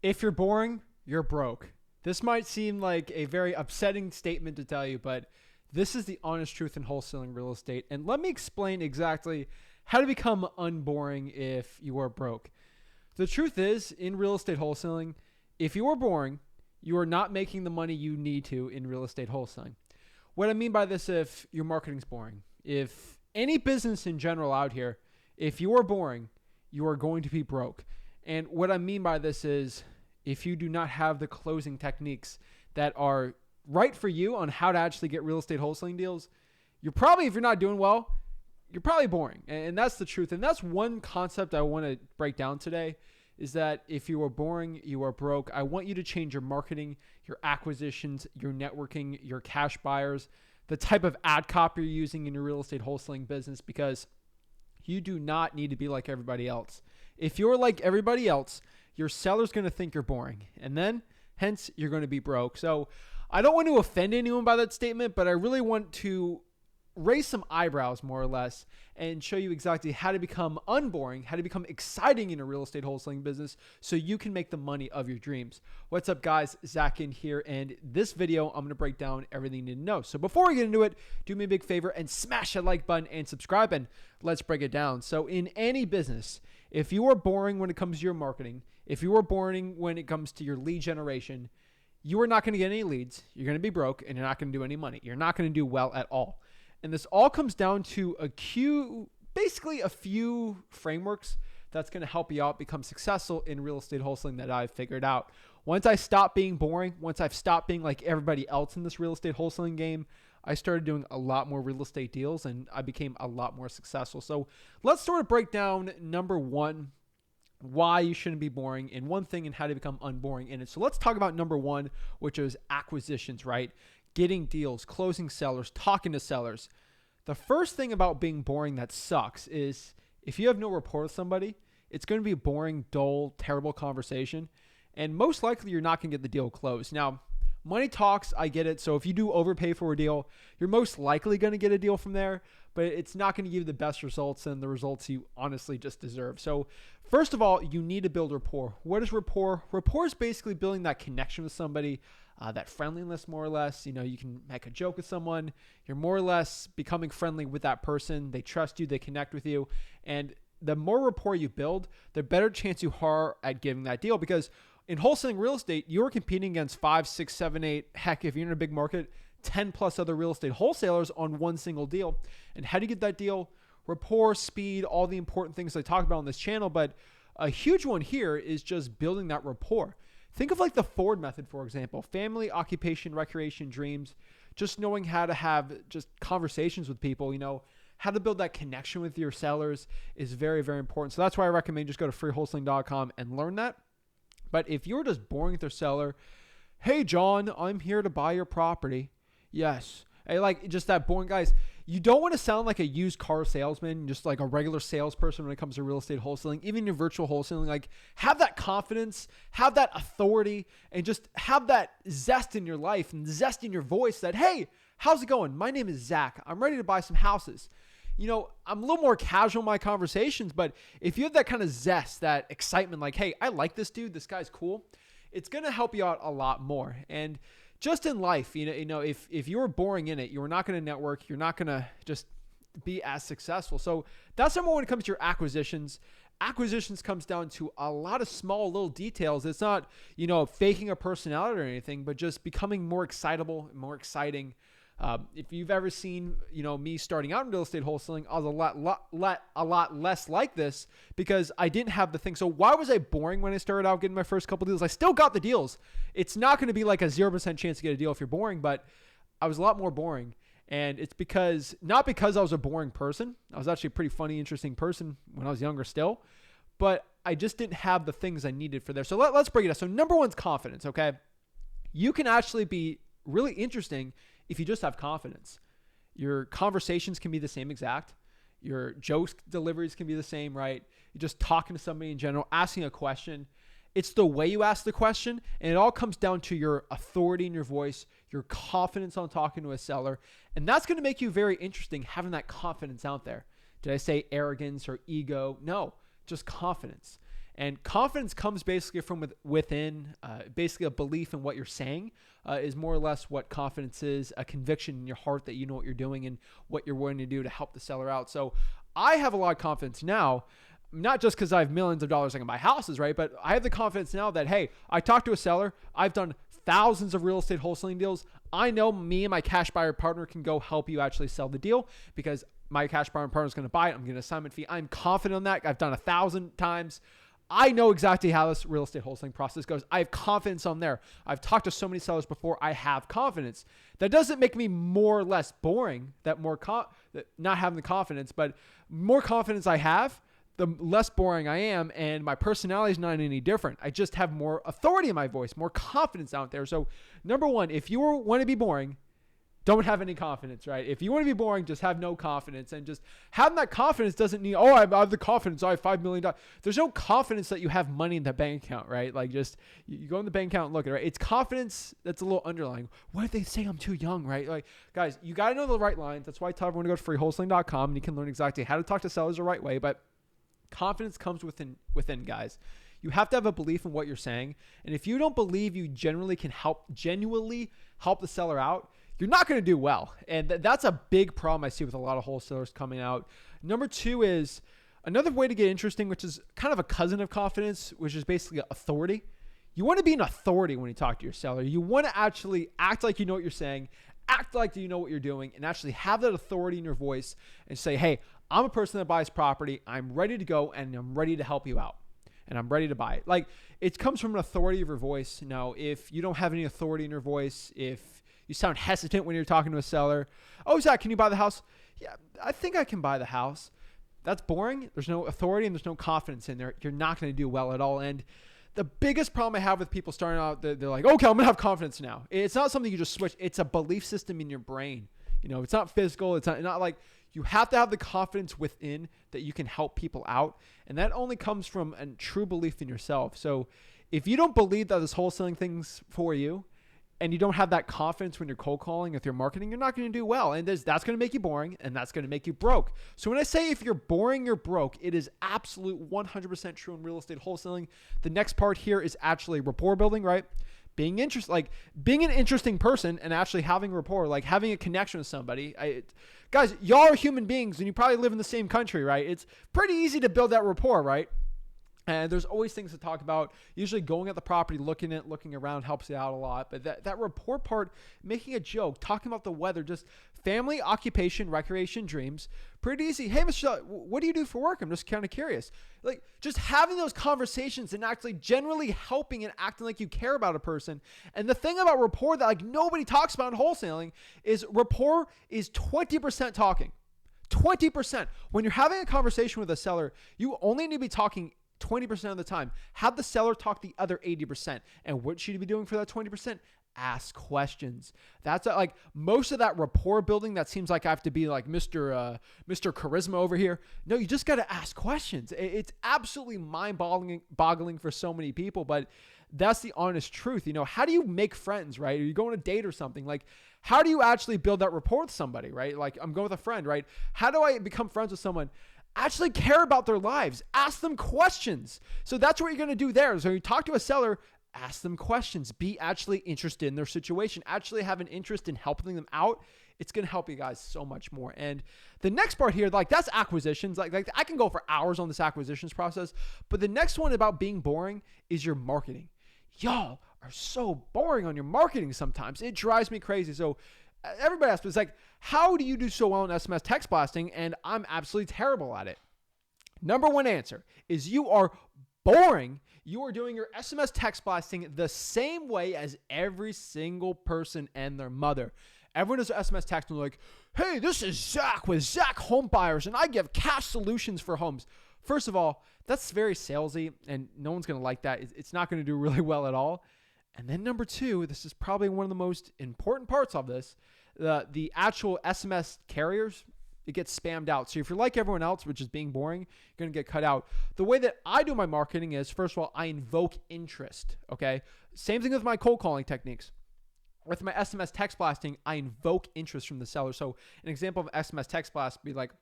If you're boring, you're broke. This might seem like a very upsetting statement to tell you, but this is the honest truth in wholesaling real estate. And let me explain exactly how to become unboring if you are broke. The truth is, in real estate wholesaling, if you are boring, you are not making the money you need to in real estate wholesaling. What I mean by this, if your marketing's boring, if any business in general out here, if you are boring, you are going to be broke. And what I mean by this is, if you do not have the closing techniques that are right for you on how to actually get real estate wholesaling deals, you're probably, if you're not doing well, you're probably boring. And that's the truth. And that's one concept I want to break down today, is that if you are boring, you are broke. I want you to change your marketing, your acquisitions, your networking, your cash buyers, the type of ad copy you're using in your real estate wholesaling business, because you do not need to be like everybody else. If you're like everybody else, your seller's going to think you're boring, and then hence you're going to be broke. So I don't want to offend anyone by that statement, but I really want to raise some eyebrows more or less and show you exactly how to become unboring, how to become exciting in a real estate wholesaling business so you can make the money of your dreams. What's up, guys? Zach in here, and this video I'm going to break down everything you need to know. So before we get into it, do me a big favor and smash that like button and subscribe, and let's break it down. So in any business, if you are boring when it comes to your marketing, if you are boring when it comes to your lead generation, you are not going to get any leads. You're going to be broke, and you're not going to do any money. You're not going to do well at all. And this all comes down to basically a few frameworks that's going to help you out become successful in real estate wholesaling that I've figured out. Once I stopped being boring, once I've stopped being like everybody else in this real estate wholesaling game, I started doing a lot more real estate deals, and I became a lot more successful. So let's sort of break down number one, why you shouldn't be boring in one thing and how to become unboring in it. So let's talk about number one, which is acquisitions, right? Getting deals, closing sellers, talking to sellers. The first thing about being boring that sucks is if you have no rapport with somebody, it's going to be a boring, dull, terrible conversation. And most likely you're not going to get the deal closed. Now, money talks, I get it. So if you do overpay for a deal, you're most likely going to get a deal from there, but it's not going to give you the best results and the results you honestly just deserve. So first of all, you need to build rapport. What is rapport? Rapport is basically building that connection with somebody, that friendliness more or less. You know, you can make a joke with someone. You're more or less becoming friendly with that person. They trust you. They connect with you. And the more rapport you build, the better chance you are at getting that deal, because in wholesaling real estate, you're competing against 5, 6, 7, 8, heck, if you're in a big market, 10 plus other real estate wholesalers on one single deal. And how do you get that deal? Rapport, speed, all the important things I talk about on this channel. But a huge one here is just building that rapport. Think of like the Ford method, for example: family, occupation, recreation, dreams. Just knowing how to have just conversations with people, you know, how to build that connection with your sellers is very, very important. So that's why I recommend just go to freewholesaling.com and learn that. But if you're just boring with your seller, hey, John, I'm here to buy your property. Yes. Hey, like just that boring, guys. You don't want to sound like a used car salesman, just like a regular salesperson when it comes to real estate wholesaling, even your virtual wholesaling. Like, have that confidence, have that authority, and just have that zest in your life and zest in your voice that, hey, how's it going? My name is Zach. I'm ready to buy some houses. You know, I'm a little more casual in my conversations, but if you have that kind of zest, that excitement, like, hey, I like this dude, this guy's cool, it's going to help you out a lot more. And just in life, you know, if you're boring in it, you're not going to network, you're not going to just be as successful. So that's number one when it comes to your acquisitions. Acquisitions comes down to a lot of small little details. It's not, you know, faking a personality or anything, but just becoming more excitable and more exciting. If you've ever seen, you know, me starting out in real estate wholesaling, I was a lot less like this because I didn't have the thing. So why was I boring when I started out getting my first couple deals? I still got the deals. It's not going to be like a 0% chance to get a deal if you're boring, but I was a lot more boring. And it's because, not because I was a boring person. I was actually a pretty funny, interesting person when I was younger still, but I just didn't have the things I needed for there. So let's break it down. So number one's confidence. Okay. You can actually be really interesting if you just have confidence. Your conversations can be the same exact. Your jokes deliveries can be the same, right? You're just talking to somebody in general, asking a question. It's the way you ask the question, and it all comes down to your authority in your voice, your confidence on talking to a seller, and that's going to make you very interesting, having that confidence out there. Did I say arrogance or ego? No, just confidence. And confidence comes basically from within, basically a belief in what you're saying is more or less what confidence is, a conviction in your heart that you know what you're doing and what you're willing to do to help the seller out. So I have a lot of confidence now, not just because I have millions of dollars I can buy houses, right? But I have the confidence now that, hey, I talked to a seller. I've done thousands of real estate wholesaling deals. I know me and my cash buyer partner can go help you actually sell the deal because my cash buyer partner is going to buy it. I'm getting an assignment fee. I'm confident on that. I've done 1,000 times. I know exactly how this real estate wholesaling process goes. I have confidence on there. I've talked to so many sellers before. I have confidence. That doesn't make me more or less boring, that not having the confidence, but more confidence I have, the less boring I am, and my personality is not any different. I just have more authority in my voice, more confidence out there. So number one, if you want to be boring, don't have any confidence, right? If you want to be boring, just have no confidence. And just having that confidence doesn't mean, I have the confidence, I have $5 million. There's no confidence that you have money in the bank account, right? Like just, you go in the bank account and look at it, right? It's confidence that's a little underlying. What if they say I'm too young, right? Like, guys, you got to know the right lines. That's why I tell everyone to go to freewholesaling.com and you can learn exactly how to talk to sellers the right way. But confidence comes within, guys. You have to have a belief in what you're saying. And if you don't believe you genuinely help the seller out, you're not going to do well. And that's a big problem I see with a lot of wholesalers coming out. Number two is another way to get interesting, which is kind of a cousin of confidence, which is basically authority. You want to be an authority when you talk to your seller. You want to actually act like you know what you're saying, act like you know what you're doing, and actually have that authority in your voice and say, hey, I'm a person that buys property. I'm ready to go and I'm ready to help you out. And I'm ready to buy it. Like, it comes from an authority of your voice. Now, if you don't have any authority in your voice, if you sound hesitant when you're talking to a seller. Oh, Zach, can you buy the house? Yeah, I think I can buy the house. That's boring. There's no authority and there's no confidence in there. You're not going to do well at all. And the biggest problem I have with people starting out, they're like, okay, I'm going to have confidence now. It's not something you just switch. It's a belief system in your brain. You know, it's not physical. It's not like, you have to have the confidence within that you can help people out. And that only comes from a true belief in yourself. So if you don't believe that this wholesaling thing's for you, and you don't have that confidence when you're cold calling, if you're marketing, you're not going to do well. And that's going to make you boring, and that's going to make you broke. So when I say if you're boring, you're broke, it is absolute 100% true in real estate wholesaling. The next part here is actually rapport building, right? Being an interesting person and actually having rapport, like having a connection with somebody. Guys, y'all are human beings, and you probably live in the same country, right? It's pretty easy to build that rapport, right? And there's always things to talk about. Usually going at the property, looking around helps you out a lot. But that rapport part, making a joke, talking about the weather, just family, occupation, recreation, dreams, pretty easy. Hey, Mr. What do you do for work? I'm just kind of curious. Like, just having those conversations and actually generally helping and acting like you care about a person. And the thing about rapport that like nobody talks about in wholesaling is rapport is 20% talking. 20%. When you're having a conversation with a seller, you only need to be talking 20% of the time. Have the seller talk the other 80%. And what should you be doing for that 20%? Ask questions. That's like most of that rapport building that seems like I have to be like Mr. Charisma over here. No, you just got to ask questions. It's absolutely mind-boggling for so many people, but that's the honest truth. You know, how do you make friends, right? Are you going on a date or something? Like, how do you actually build that rapport with somebody, right? Like, I'm going with a friend, right? How do I become friends with someone? Actually care about their lives. Ask them questions. So that's what you're going to do there. So when you talk to a seller, ask them questions. Be actually interested in their situation. Actually have an interest in helping them out. It's going to help you guys so much more. And the next part here, like that's acquisitions. Like I can go for hours on this acquisitions process. But the next one about being boring is your marketing. Y'all are so boring on your marketing sometimes. It drives me crazy. So everybody asks me, it's like, how do you do so well in SMS text blasting? And I'm absolutely terrible at it. Number one answer is you are boring. You are doing your SMS text blasting the same way as every single person and their mother. Everyone does SMS text and they're like, hey, this is Zach with Zach Home Buyers, and I give cash solutions for homes. First of all, that's very salesy, and no one's going to like that. It's not going to do really well at all. And then number two, this is probably one of the most important parts of this, the actual SMS carriers, it gets spammed out. So if you're like everyone else, which is being boring, you're going to get cut out. The way that I do my marketing is, first of all, I invoke interest, okay? Same thing with my cold calling techniques. With my SMS text blasting, I invoke interest from the seller. So an example of SMS text blast would be like,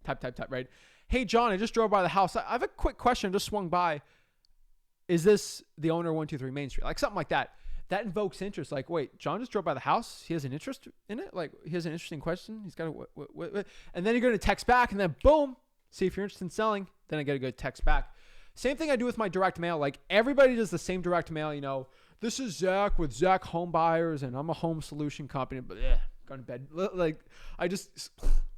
type, right? Hey, John, I just drove by the house. I have a quick question. I just swung by. Is this the owner of 123 Main Street? Like something like that. That invokes interest. Like, wait, John just drove by the house. He has an interest in it. Like, he has an interesting question. He's got what? And then you're going to text back, and then boom, see if you're interested in selling. Then I get a good text back. Same thing I do with my direct mail. Like, everybody does the same direct mail. You know, this is Zach with Zach Home Buyers, and I'm a home solution company. But going to bed. Like, I just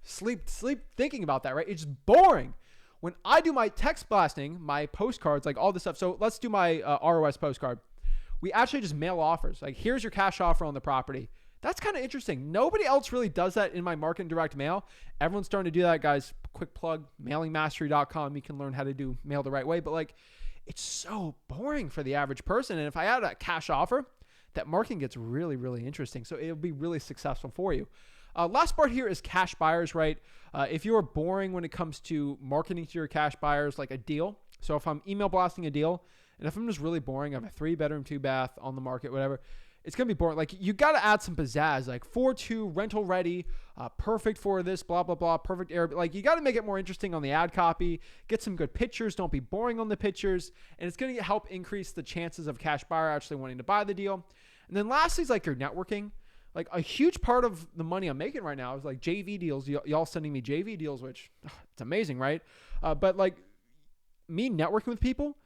sleep thinking about that. Right? It's boring. When I do my text blasting, my postcards, like all this stuff. So let's do my ROS postcard. We actually just mail offers. Like, here's your cash offer on the property. That's kind of interesting. Nobody else really does that in my marketing direct mail. Everyone's starting to do that, guys. Quick plug, mailingmastery.com. You can learn how to do mail the right way. But like, it's so boring for the average person. And if I add a cash offer, that marketing gets really, really interesting. So it'll be really successful for you. Last part here is cash buyers, right? If you are boring when it comes to marketing to your cash buyers, like a deal. So if I'm email blasting a deal, and if I'm just really boring, I have a 3-bedroom, 2-bath on the market, whatever, it's going to be boring. Like, you got to add some pizzazz, like 4-2, rental ready, perfect for this, blah, blah, blah, perfect air. Like, you got to make it more interesting on the ad copy, get some good pictures. Don't be boring on the pictures. And it's going to help increase the chances of cash buyer actually wanting to buy the deal. And then lastly is like your networking. Like, a huge part of the money I'm making right now is like JV deals. Y'all sending me JV deals, which it's amazing, right? But like, me networking with people,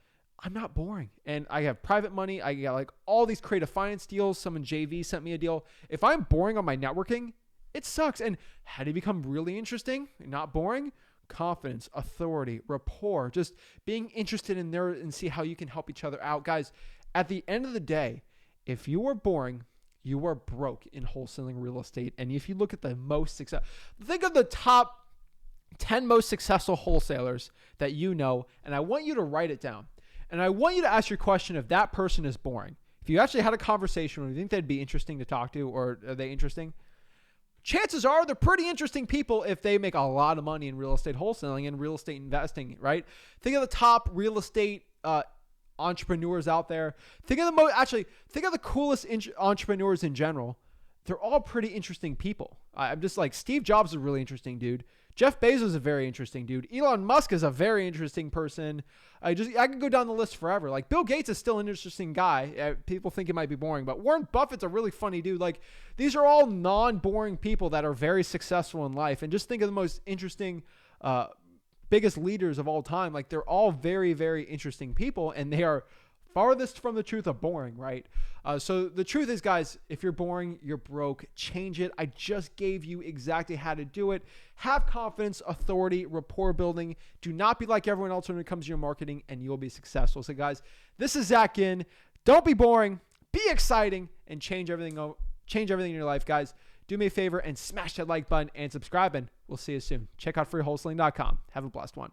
I'm not boring. And I have private money. I got like all these creative finance deals. Someone JV sent me a deal. If I'm boring on my networking, it sucks. And how do you become really interesting and not boring? Confidence, authority, rapport, just being interested in there and see how you can help each other out. Guys, at the end of the day, if you are boring, you are broke in wholesaling real estate. And if you look at the most success, think of the top 10 most successful wholesalers that you know, and I want you to write it down. And I want you to ask your question if that person is boring. If you actually had a conversation where you think they'd be interesting to talk to, or are they interesting? Chances are they're pretty interesting people if they make a lot of money in real estate wholesaling and real estate investing, right? Think of the top real estate entrepreneurs out there. Think of the coolest entrepreneurs in general. They're all pretty interesting people. I'm just like, Steve Jobs is a really interesting dude. Jeff Bezos is a very interesting dude. Elon Musk is a very interesting person. I could go down the list forever. Like, Bill Gates is still an interesting guy. People think it might be boring, but Warren Buffett's a really funny dude. Like, these are all non-boring people that are very successful in life. And just think of the most interesting, biggest leaders of all time. Like, they're all very, very interesting people, and they are farthest from the truth of boring, right? So the truth is, guys, if you're boring, you're broke. Change it. I just gave you exactly how to do it. Have confidence, authority, rapport building. Do not be like everyone else when it comes to your marketing, and you'll be successful. So, guys, this is Zach Ginn. Don't be boring. Be exciting, and change everything in your life, guys. Do me a favor and smash that like button and subscribe, and we'll see you soon. Check out freewholesaling.com. Have a blessed one.